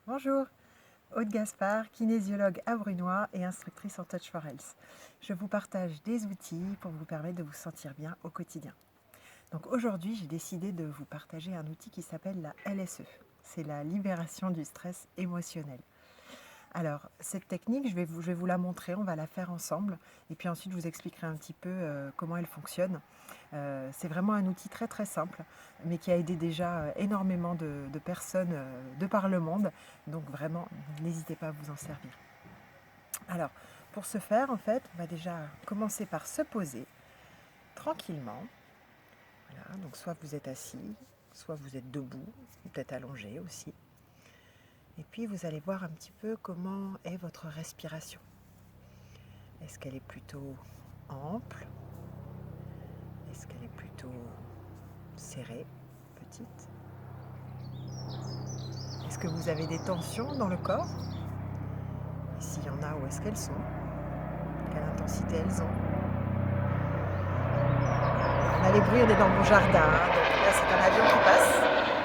Bonjour, Aude Gaspard, kinésiologue à Brunois et instructrice en Touch for Health. Je vous partage des outils pour vous permettre de vous sentir bien au quotidien. Donc aujourd'hui, j'ai décidé de vous partager un outil qui s'appelle la LSE. C'est la libération du stress émotionnel. Alors, cette technique, je vais vous la montrer, on va la faire ensemble. Et puis ensuite, je vous expliquerai un petit peu comment elle fonctionne. C'est vraiment un outil très très simple, mais qui a aidé déjà énormément de personnes de par le monde. Donc vraiment, n'hésitez pas à vous en servir. Alors, pour ce faire, en fait, on va déjà commencer par se poser tranquillement. Voilà, donc soit vous êtes assis, soit vous êtes debout, ou peut-être allongé aussi. Et puis vous allez voir un petit peu comment est votre respiration. Est-ce qu'elle est plutôt ample? Est-ce qu'elle est plutôt serrée, petite? Est-ce que vous avez des tensions dans le corps? Et s'il y en a, où est-ce qu'elles sont? Quelle intensité elles ont? Là, les bruits, on est dans mon jardin, hein, donc là, c'est un avion qui passe.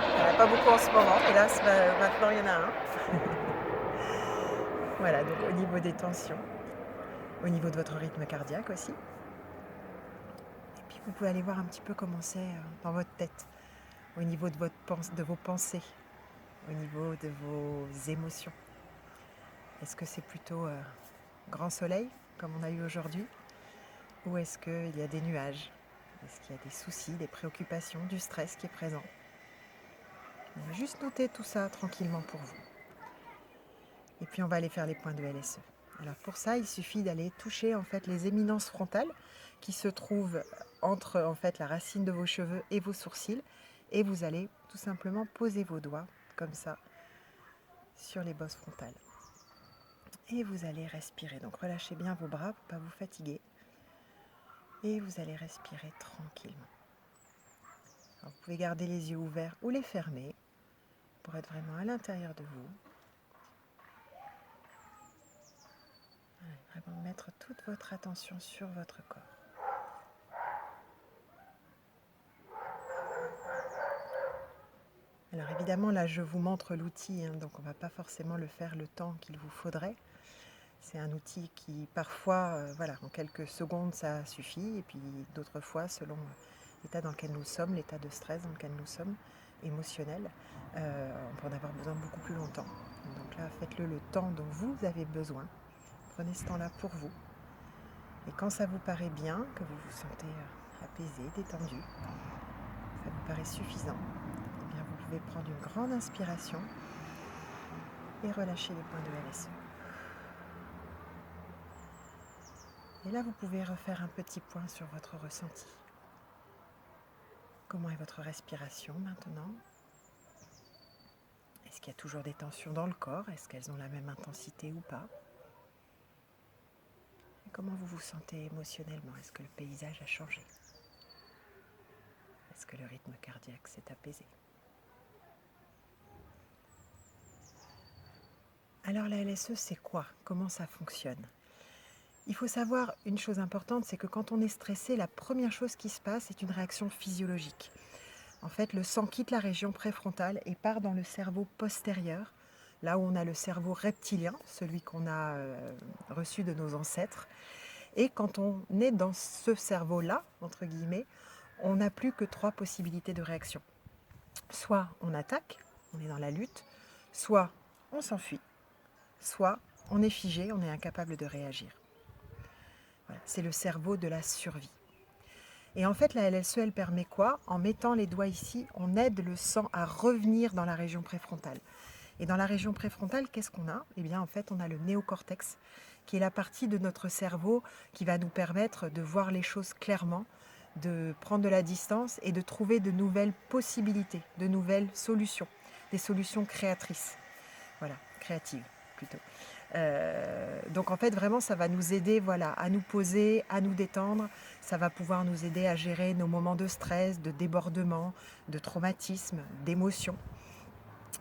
Il n'y en a pas beaucoup en ce moment, mais là, maintenant, il y en a un. Voilà, donc au niveau des tensions, au niveau de votre rythme cardiaque aussi. Et puis, vous pouvez aller voir un petit peu comment c'est dans votre tête, au niveau de vos pensées, au niveau de vos émotions. Est-ce que c'est plutôt grand soleil, comme on a eu aujourd'hui, ou est-ce qu'il y a des nuages? Est-ce qu'il y a des soucis, des préoccupations, du stress qui est présent? On va juste noter tout ça tranquillement pour vous. Et puis on va aller faire les points de LSE. Alors pour ça, il suffit d'aller toucher en fait les éminences frontales qui se trouvent entre en fait la racine de vos cheveux et vos sourcils, et vous allez tout simplement poser vos doigts comme ça sur les bosses frontales. Et vous allez respirer. Donc relâchez bien vos bras pour ne pas vous fatiguer. Et vous allez respirer tranquillement. Alors, vous pouvez garder les yeux ouverts ou les fermer pour être vraiment à l'intérieur de vous. Vraiment mettre toute votre attention sur votre corps. Alors évidemment, là, je vous montre l'outil, hein, donc on ne va pas forcément le faire le temps qu'il vous faudrait. C'est un outil qui, parfois, voilà, en quelques secondes, ça suffit. Et puis d'autres fois, selon l'état dans lequel nous sommes, l'état de stress dans lequel nous sommes, émotionnel, on peut en avoir besoin beaucoup plus longtemps. Donc là, faites-le le temps dont vous avez besoin. Prenez ce temps-là pour vous. Et quand ça vous paraît bien, que vous vous sentez apaisé, détendu, ça vous paraît suffisant, eh bien vous pouvez prendre une grande inspiration et relâcher les points de LSE. Et là, vous pouvez refaire un petit point sur votre ressenti. Comment est votre respiration maintenant? Est-ce qu'il y a toujours des tensions dans le corps? Est-ce qu'elles ont la même intensité ou pas? Et comment vous vous sentez émotionnellement? Est-ce que le paysage a changé? Est-ce que le rythme cardiaque s'est apaisé? Alors la LSE, c'est quoi? Comment ça fonctionne? Il faut savoir une chose importante, c'est que quand on est stressé, la première chose qui se passe, c'est une réaction physiologique. En fait, le sang quitte la région préfrontale et part dans le cerveau postérieur, là où on a le cerveau reptilien, celui qu'on a reçu de nos ancêtres. Et quand on est dans ce cerveau-là, entre guillemets, on n'a plus que 3 possibilités de réaction. Soit on attaque, on est dans la lutte, soit on s'enfuit, soit on est figé, on est incapable de réagir. Voilà, c'est le cerveau de la survie. Et en fait, la LSE, elle permet quoi? En mettant les doigts ici, on aide le sang à revenir dans la région préfrontale. Et dans la région préfrontale, qu'est-ce qu'on a? Eh bien, en fait, on a le néocortex, qui est la partie de notre cerveau qui va nous permettre de voir les choses clairement, de prendre de la distance et de trouver de nouvelles possibilités, de nouvelles solutions, des solutions créatrices. Voilà, créatives plutôt. Donc en fait, vraiment, ça va nous aider, voilà, à nous poser, à nous détendre. Ça va pouvoir nous aider à gérer nos moments de stress, de débordement, de traumatisme, d'émotion.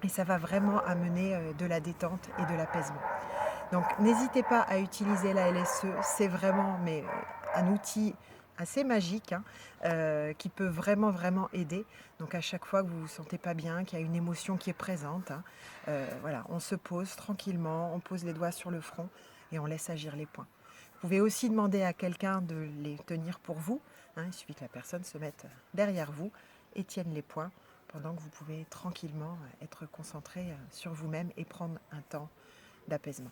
Et ça va vraiment amener de la détente et de l'apaisement. Donc n'hésitez pas à utiliser la LSE, c'est vraiment un outil assez magique, hein, qui peut vraiment, vraiment aider. Donc à chaque fois que vous vous sentez pas bien, qu'il y a une émotion qui est présente, hein, voilà, on se pose tranquillement, on pose les doigts sur le front et on laisse agir les points. Vous pouvez aussi demander à quelqu'un de les tenir pour vous, hein, il suffit que la personne se mette derrière vous et tienne les points pendant que vous pouvez tranquillement, être concentré, sur vous-même et prendre un temps d'apaisement.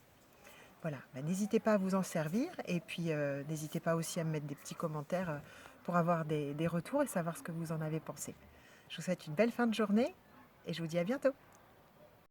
Voilà, bah, n'hésitez pas à vous en servir et puis, n'hésitez pas aussi à me mettre des petits commentaires, pour avoir des retours et savoir ce que vous en avez pensé. Je vous souhaite une belle fin de journée et je vous dis à bientôt.